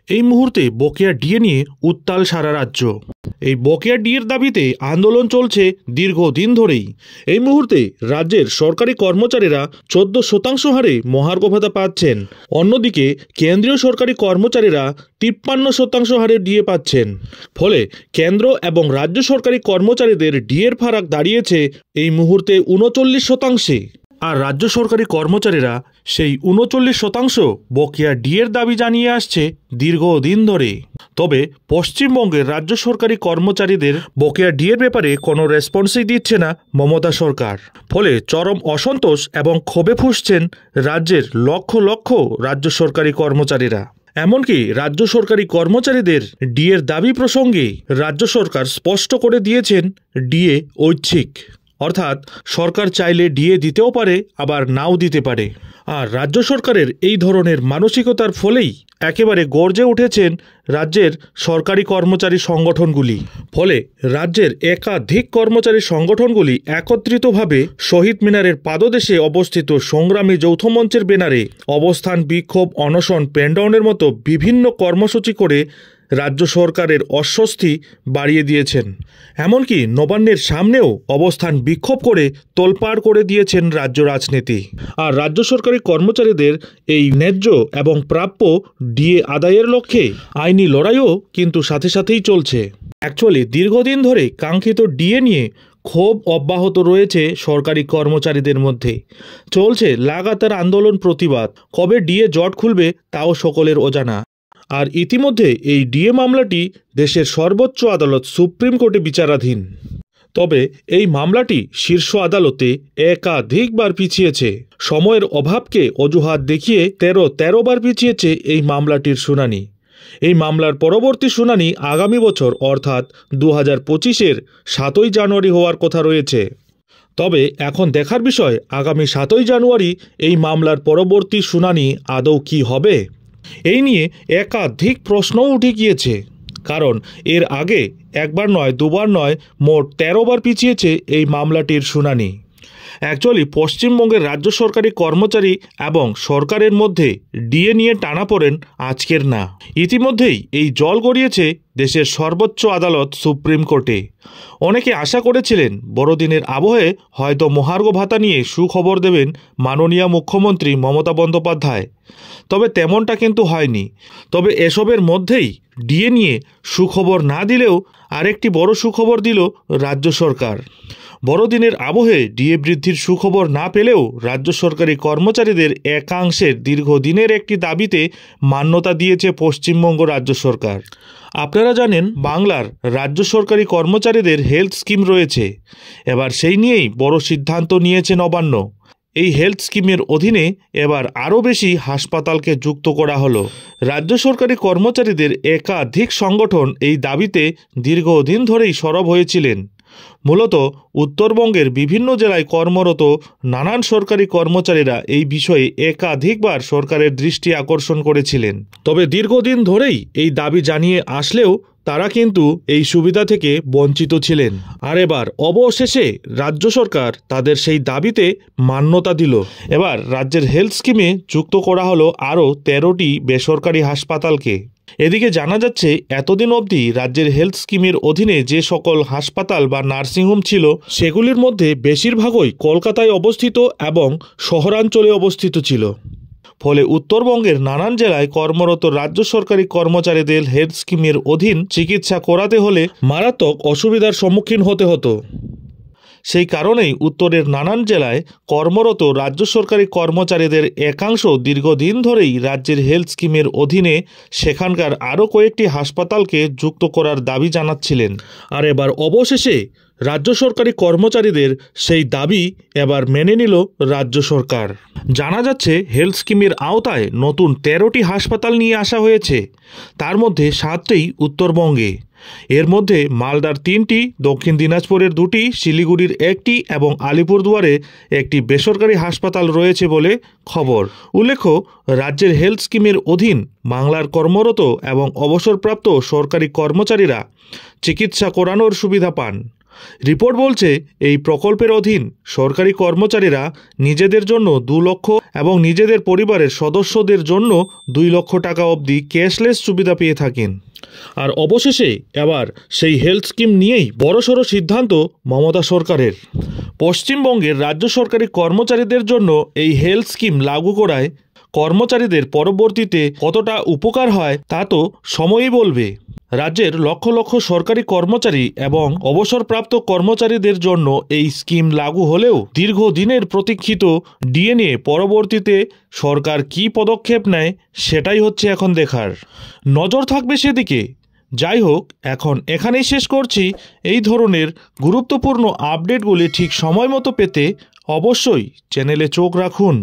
এই মুহূর্তে বকেয়া ডিএ নিয়ে উত্তাল সারা রাজ্য। এই বকেয়া ডিএর দাবিতে আন্দোলন চলছে দীর্ঘদিন ধরেই। এই মুহূর্তে রাজ্যের সরকারি কর্মচারীরা 14% হারে মহার্ঘ ভাতা পাচ্ছেন। অন্যদিকে কেন্দ্রীয় সরকারি কর্মচারীরা 53% হারে ডিএ পাচ্ছেন। ফলে কেন্দ্র এবং রাজ্য সরকারি কর্মচারীদের ডিএর ফারাক দাঁড়িয়েছে এই মুহূর্তে 39%। আর রাজ্য সরকারি কর্মচারীরা সেই 39% বকেয়া ডিএর দাবি জানিয়ে আসছে দীর্ঘদিন ধরে। তবে পশ্চিমবঙ্গের রাজ্য সরকারি কর্মচারীদের বকেয়া ডিএর ব্যাপারে কোনো রেসপন্সই দিচ্ছে না মমতা সরকার। ফলে চরম অসন্তোষ এবং ক্ষোভে ফুঁসছেন রাজ্যের লক্ষ লক্ষ রাজ্য সরকারি কর্মচারীরা। এমনকি রাজ্য সরকারি কর্মচারীদের ডিএর দাবি প্রসঙ্গে রাজ্য সরকার স্পষ্ট করে দিয়েছেন ডিএ ঐচ্ছিক, অর্থাৎ সরকার চাইলে ডিএ দিতেও পারে আবার নাও দিতে পারে। আর রাজ্য সরকারের এই ধরনের মানসিকতার ফলেই একেবারে গর্জে উঠেছেন রাজ্যের সরকারি কর্মচারী সংগঠনগুলি। ফলে রাজ্যের একাধিক কর্মচারী সংগঠনগুলি একত্রিতভাবে শহীদ মিনারের পাদদেশে অবস্থিত সংগ্রামী যৌথ মঞ্চের ব্যানারে অবস্থান, বিক্ষোভ, অনশন, পেনডাউনের মতো বিভিন্ন কর্মসূচি করে রাজ্য সরকারের অস্বস্তি বাড়িয়ে দিয়েছেন। এমনকি নবান্নের সামনেও অবস্থান বিক্ষোভ করে তোলপাড় করে দিয়েছেন রাজ্য রাজনীতি। আর রাজ্য সরকারি কর্মচারীদের এই ন্যায্য এবং প্রাপ্য ডিএ আদায়ের লক্ষ্যে আইনি লড়াইও কিন্তু সাথে সাথেই চলছে। অ্যাকচুয়ালি দীর্ঘদিন ধরে কাঙ্ক্ষিত ডিএ নিয়ে ক্ষোভ অব্যাহত রয়েছে সরকারি কর্মচারীদের মধ্যে। চলছে লাগাতার আন্দোলন, প্রতিবাদ। কবে ডিএ জট খুলবে তাও সকলের অজানা। আর ইতিমধ্যে এই ডিএ মামলাটি দেশের সর্বোচ্চ আদালত সুপ্রিম কোর্টে বিচারাধীন। তবে এই মামলাটি শীর্ষ আদালতে একাধিকবার পিছিয়েছে। সময়ের অভাবকে অজুহাত দেখিয়ে 13 বার পিছিয়েছে এই মামলাটির শুনানি। এই মামলার পরবর্তী শুনানি আগামী বছর অর্থাৎ 2025-এর 7ই জানুয়ারি হওয়ার কথা রয়েছে। তবে এখন দেখার বিষয় আগামী 7ই জানুয়ারি এই মামলার পরবর্তী শুনানি আদৌ কী হবে। এই নিয়ে একাধিক প্রশ্নও উঠে গিয়েছে, কারণ এর আগে একবার নয়, দুবার নয়, মোট 13 বার পিছিয়েছে এই মামলাটির শুনানি। অ্যাকচুয়ালি পশ্চিমবঙ্গের রাজ্য সরকারি কর্মচারী এবং সরকারের মধ্যে ডিএ নিয়ে টানাপোড়েন আজকের না। ইতিমধ্যেই এই জল গড়িয়েছে দেশের সর্বোচ্চ আদালত সুপ্রিম কোর্টে। অনেকে আশা করেছিলেন বড়দিনের আবহে হয়তো মহার্ঘ ভাতা নিয়ে সুখবর দেবেন মাননীয় মুখ্যমন্ত্রী মমতা বন্দ্যোপাধ্যায়। তবে তেমনটা কিন্তু হয়নি। তবে এসবের মধ্যেই ডিএ নিয়ে সুখবর না দিলেও আরেকটি বড় সুখবর দিল রাজ্য সরকার। বড়দিনের আবহে ডিএ বৃদ্ধির সুখবর না পেলেও রাজ্য সরকারি কর্মচারীদের একাংশের দীর্ঘদিনের একটি দাবিতে মান্যতা দিয়েছে পশ্চিমবঙ্গ রাজ্য সরকার। আপনারা জানেন বাংলার রাজ্য সরকারি কর্মচারীদের হেলথ স্কিম রয়েছে। এবার সেই নিয়েই বড় সিদ্ধান্ত নিয়েছে নবান্ন। এই হেলথ স্কিমের অধীনে এবার আরও বেশি হাসপাতালকে যুক্ত করা হলো। রাজ্য সরকারি কর্মচারীদের একাধিক সংগঠন এই দাবিতে দীর্ঘদিন ধরেই সরব হয়েছিলেন। মূলত উত্তরবঙ্গের বিভিন্ন জেলায় কর্মরত নানান সরকারি কর্মচারীরা এই বিষয়ে একাধিকবার সরকারের দৃষ্টি আকর্ষণ করেছিলেন। তবে দীর্ঘদিন ধরেই এই দাবি জানিয়ে আসলেও তারা কিন্তু এই সুবিধা থেকে বঞ্চিত ছিলেন। আর এবার অবশেষে রাজ্য সরকার তাদের সেই দাবিতে মান্যতা দিল। এবার রাজ্যের হেলথ স্কিমে যুক্ত করা হলো আরও 13টি বেসরকারি হাসপাতালকে। এদিকে জানা যাচ্ছে এতদিন অবধি রাজ্যের হেলথ স্কিমের অধীনে যে সকল হাসপাতাল বা নার্সিংহোম ছিল সেগুলির মধ্যে বেশিরভাগই কলকাতায় অবস্থিত এবং শহরাঞ্চলে অবস্থিত ছিল। ফলে উত্তরবঙ্গের নানান জেলায় কর্মরত রাজ্য সরকারি কর্মচারীদের হেলথ স্কিমের অধীন চিকিৎসা করাতে হলে মারাত্মক অসুবিধার সম্মুখীন হতে হতো। সেই কারণেই উত্তরের নানান জেলায় কর্মরত রাজ্য সরকারি কর্মচারীদের একাংশ দীর্ঘদিন ধরেই রাজ্যের হেলথ স্কিমের অধীনে সেখানকার আরও কয়েকটি হাসপাতালকে যুক্ত করার দাবি জানাচ্ছিলেন। আর এবার অবশেষে রাজ্য সরকারি কর্মচারীদের সেই দাবি এবার মেনে নিল রাজ্য সরকার। জানা যাচ্ছে হেলথ স্কিমের আওতায় নতুন 13টি হাসপাতাল নিয়ে আসা হয়েছে। তার মধ্যে 7টি উত্তরবঙ্গে। এর মধ্যে মালদার 3টি, দক্ষিণ দিনাজপুরের 2টি, শিলিগুড়ির 1টি এবং আলিপুরদুয়ারে একটি বেসরকারি হাসপাতাল রয়েছে বলে খবর। উল্লেখ্য, রাজ্যের হেলথ স্কিমের অধীন বাংলার কর্মরত এবং অবসরপ্রাপ্ত সরকারি কর্মচারীরা চিকিৎসা করানোর সুবিধা পান। রিপোর্ট বলছে এই প্রকল্পের অধীন সরকারি কর্মচারীরা নিজেদের জন্য 2 লক্ষ এবং নিজেদের পরিবারের সদস্যদের জন্য 2 লক্ষ টাকা অবধি ক্যাশলেস সুবিধা পেয়ে থাকেন। আর অবশেষে এবার সেই হেলথ স্কিম নিয়েই বড়সড় সিদ্ধান্ত মমতা সরকারের। পশ্চিমবঙ্গের রাজ্য সরকারি কর্মচারীদের জন্য এই হেলথ স্কিম লাগু করায় কর্মচারীদের পরবর্তীতে কতটা উপকার হয় তা তো সময়ই বলবে। রাজ্যের লক্ষ লক্ষ সরকারি কর্মচারী এবং অবসরপ্রাপ্ত কর্মচারীদের জন্য এই স্কিম লাগু হলেও দীর্ঘদিনের প্রতীক্ষিত ডিএ নিয়ে পরবর্তীতে সরকার কী পদক্ষেপ নেয় সেটাই হচ্ছে এখন দেখার। নজর থাকবে সেদিকে। যাই হোক, এখন এখানেই শেষ করছি। এই ধরনের গুরুত্বপূর্ণ আপডেটগুলি ঠিক সময় মতো পেতে অবশ্যই চ্যানেলে চোখ রাখুন।